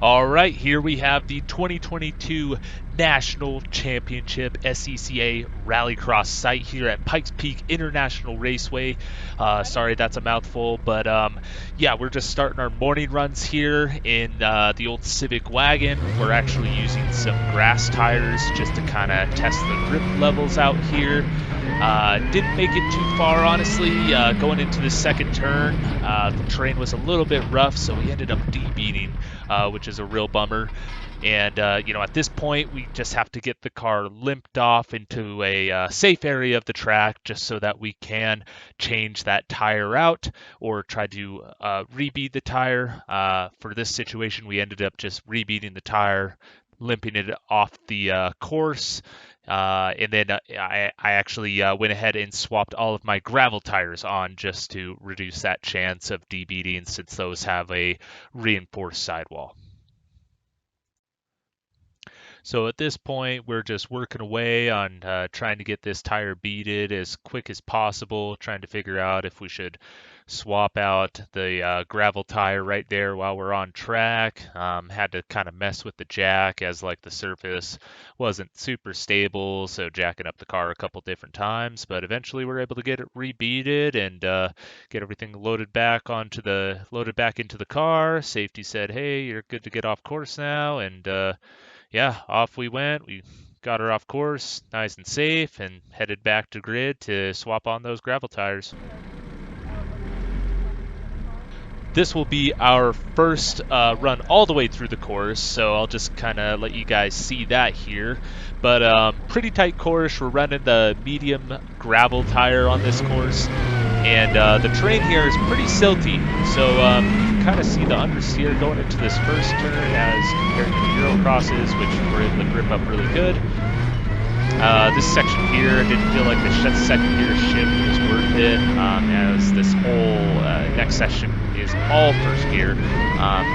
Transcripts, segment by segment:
All right, here we have the 2022 National Championship SCCA Rallycross site here at Pikes Peak International Raceway. Sorry, that's a mouthful, but yeah, we're just starting our morning runs here in the old Civic wagon. We're actually using some grass tires just to kind of test the grip levels out here. Didn't make it too far, honestly. Going into the second turn, the terrain was a little bit rough, so we ended up debeating, which is a real bummer. And, at this point, we just have to get the car limped off into a safe area of the track just so that we can change that tire out or try to rebeat the tire. For this situation, we ended up just rebeating the tire, limping it off the course. And then I actually went ahead and swapped all of my gravel tires on just to reduce that chance of debeating since those have a reinforced sidewall. So at this point, we're just working away on trying to get this tire beaded as quick as possible, trying to figure out if we should swap out the gravel tire right there while we're on track. Had to kind of mess with the jack as like the surface wasn't super stable, so jacking up the car a couple different times, but eventually we're able to get it rebeaded and get everything loaded back into the car. Safety said, "Hey, you're good to get off course now," and yeah, off we went. We got her off course, nice and safe, and headed back to grid to swap on those gravel tires. This will be our first run all the way through the course, so I'll just kind of let you guys see that here. But pretty tight course. We're running the medium gravel tire on this course, and the terrain here is pretty silty, so you can kind of see the understeer going into this first turn as compared to the Euro crosses, which we're able to grip up really good. This section here, I didn't feel like the second gear shift was worth it, as this whole next section is all first gear.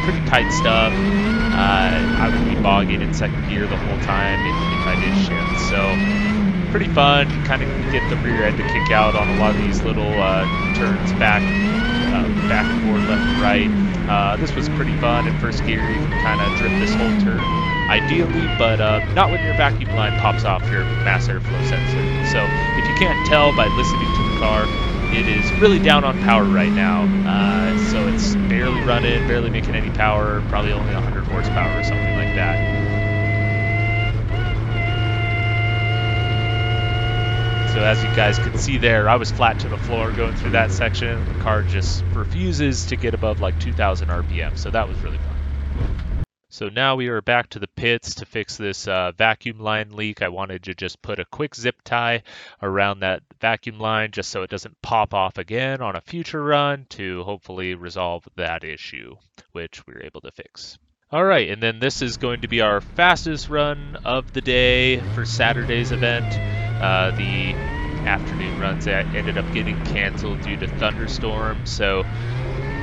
Pretty tight stuff. I would be bogging in second gear the whole time if I did shift. So pretty fun. Kind of get the rear end to kick out on a lot of these little turns back and forth, left and right. This was pretty fun in first gear. You can kind of drift this whole turn ideally, but not when your vacuum line pops off your mass airflow sensor. So if you can't tell by listening to the car, it is really down on power right now. So it's barely running, barely making any power, probably only 100 horsepower or something like that. So as you guys can see there, I was flat to the floor going through that section. The car just refuses to get above like 2,000 RPM, so that was really fun. So now we are back to the pits to fix this vacuum line leak. I wanted to just put a quick zip tie around that vacuum line just so it doesn't pop off again on a future run to hopefully resolve that issue, which we were able to fix. All right, and then this is going to be our fastest run of the day for Saturday's event. The afternoon runs ended up getting canceled due to thunderstorms. So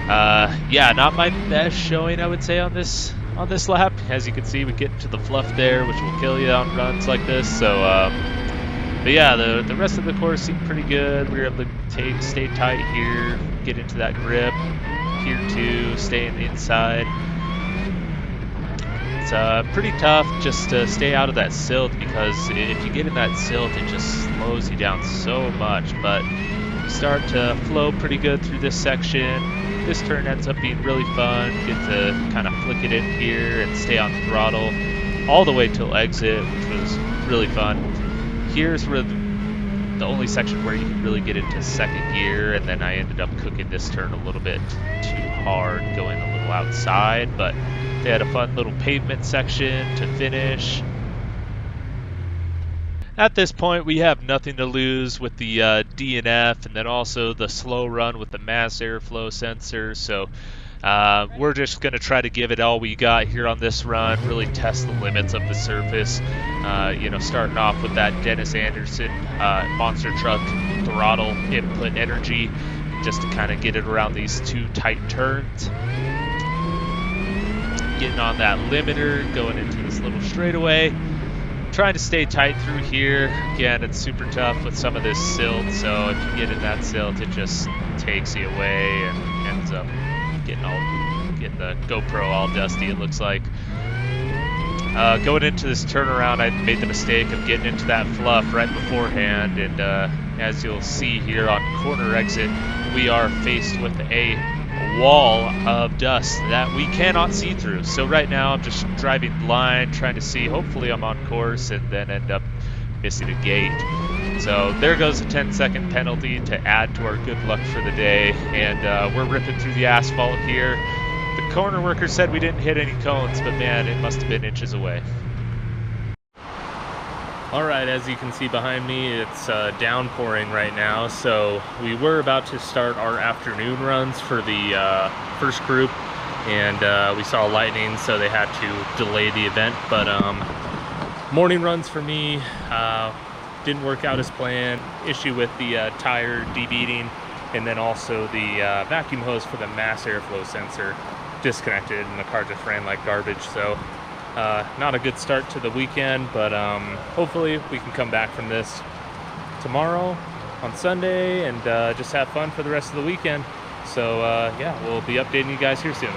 yeah, not my best showing, I would say, on this lap. As you can see, we get into the fluff there, which will kill you on runs like this. So but yeah, the rest of the course seemed pretty good. We were able to stay tight here, get into that grip here too, stay in the inside. It's pretty tough just to stay out of that silt, because if you get in that silt, it just slows you down so much. But you start to flow pretty good through this section. This turn ends up being really fun. Get to kind of flick it in here and stay on throttle all the way till exit, which was really fun. Here's where the only section where you can really get into second gear, and then I ended up cooking this turn a little bit too hard, going a little outside, but they had a fun little pavement section to finish. At this point, we have nothing to lose with the DNF, and then also the slow run with the mass airflow sensor. So we're just going to try to give it all we got here on this run, really test the limits of the surface. Starting off with that Dennis Anderson monster truck throttle input energy, just to kind of get it around these two tight turns. Getting on that limiter, going into this little straightaway. Trying to stay tight through here. Again, it's super tough with some of this silt, so if you get in that silt, it just takes you away and ends up getting and the GoPro all dusty, it looks like. Going into this turnaround, I made the mistake of getting into that fluff right beforehand, and as you'll see here on corner exit, we are faced with a wall of dust that we cannot see through. So right now I'm just driving blind, trying to see, hopefully I'm on course, and then end up missing a gate. So there goes a 10-second penalty to add to our good luck for the day, and we're ripping through the asphalt here. The corner worker said we didn't hit any cones, but man, it must have been inches away. All right, as you can see behind me, it's downpouring right now, so we were about to start our afternoon runs for the first group, and we saw lightning, so they had to delay the event. But morning runs for me didn't work out as planned. Issue with the tire debeating, and then also the vacuum hose for the mass airflow sensor disconnected, and the car just ran like garbage. So not a good start to the weekend, but hopefully we can come back from this tomorrow on Sunday and just have fun for the rest of the weekend. So yeah, we'll be updating you guys here soon.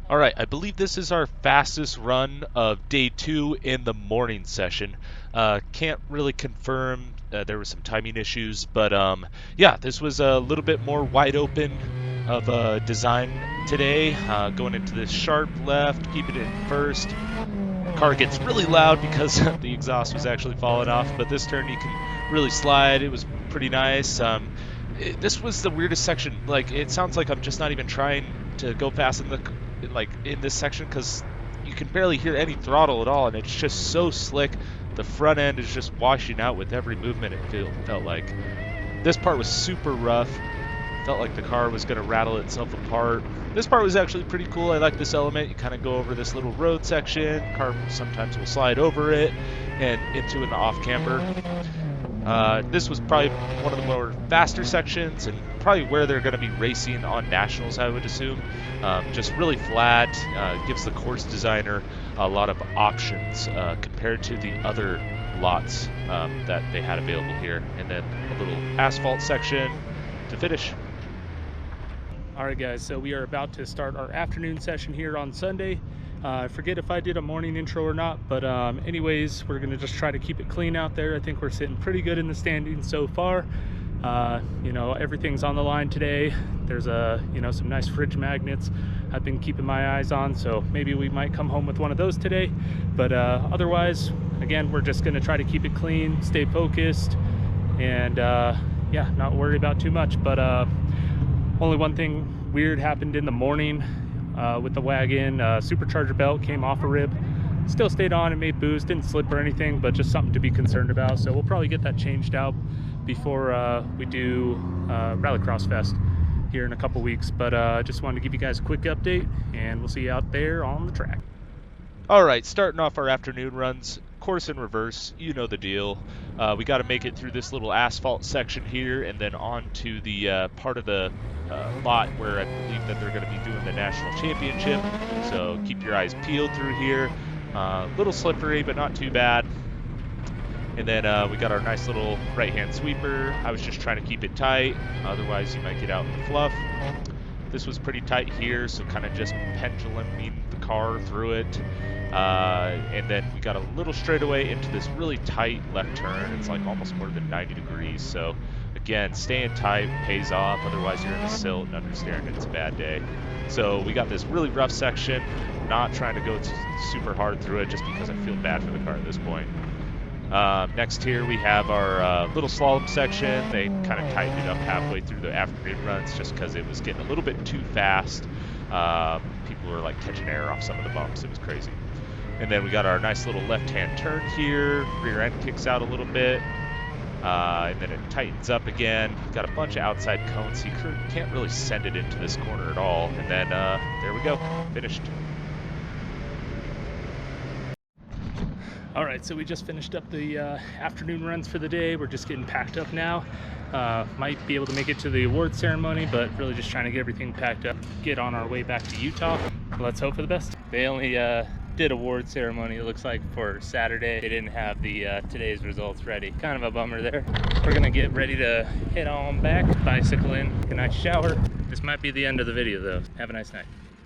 All right, I believe this is our fastest run of day 2 in the morning session. Can't really confirm, there were some timing issues, but yeah, this was a little bit more wide open of a design today. Going into this sharp left, keeping it in first. Car gets really loud because the exhaust was actually falling off, but this turn you can really slide. It was pretty nice. This was the weirdest section. Like, it sounds like I'm just not even trying to go fast in this section, because you can barely hear any throttle at all, and it's just so slick. The front end is just washing out with every movement. It felt like this part was super rough. Felt like the car was going to rattle itself apart. This part was actually pretty cool. I like this element. You kind of go over this little road section. Car sometimes will slide over it and into an off camber. This was probably one of the more faster sections, and probably where they're going to be racing on nationals, I would assume. Just really flat, gives the course designer a lot of options compared to the other lots that they had available here. And then a little asphalt section to finish. All right, guys, so we are about to start our afternoon session here on Sunday. I forget if I did a morning intro or not, but anyways, we're gonna just try to keep it clean out there. I think we're sitting pretty good in the standings so far. You know, everything's on the line today. There's some nice fridge magnets I've been keeping my eyes on, so maybe we might come home with one of those today. But otherwise, again, we're just gonna try to keep it clean, stay focused, and yeah, not worry about too much. But only one thing weird happened in the morning with the wagon. Supercharger belt came off a rib. Still stayed on, it made boost, didn't slip or anything, but just something to be concerned about. So we'll probably get that changed out before we do Rallycross Fest here in a couple weeks. But just wanted to give you guys a quick update, and we'll see you out there on the track. All right, starting off our afternoon runs, course in reverse, you know the deal. We got to make it through this little asphalt section here, and then on to the part of the lot where I believe that they're going to be doing the national championship. So keep your eyes peeled through here. Little slippery, but not too bad. And then we got our nice little right-hand sweeper. I was just trying to keep it tight, otherwise you might get out in the fluff. This was pretty tight here, so kind of just penduluming the car through it. And then we got a little straightaway into this really tight left turn. It's like almost more than 90 degrees. So again, staying tight pays off. Otherwise you're in the silt and understeering. It's a bad day. So we got this really rough section. Not trying to go super hard through it just because I feel bad for the car at this point. Next here we have our little slalom section. They kind of tightened it up halfway through the afternoon runs just because it was getting a little bit too fast. People were like catching air off some of the bumps. It was crazy. And then we got our nice little left-hand turn here. Rear end kicks out a little bit. And then it tightens up again. Got a bunch of outside cones, so you can't really send it into this corner at all. And then there we go, finished. All right, so we just finished up the afternoon runs for the day. We're just getting packed up now. Might be able to make it to the award ceremony, but really just trying to get everything packed up, get on our way back to Utah. Let's hope for the best. They only did award ceremony, it looks like, for Saturday. They didn't have the today's results ready. Kind of a bummer there. We're gonna get ready to head on back, bicycle in, a nice shower, This might be the end of the video though. Have a nice night.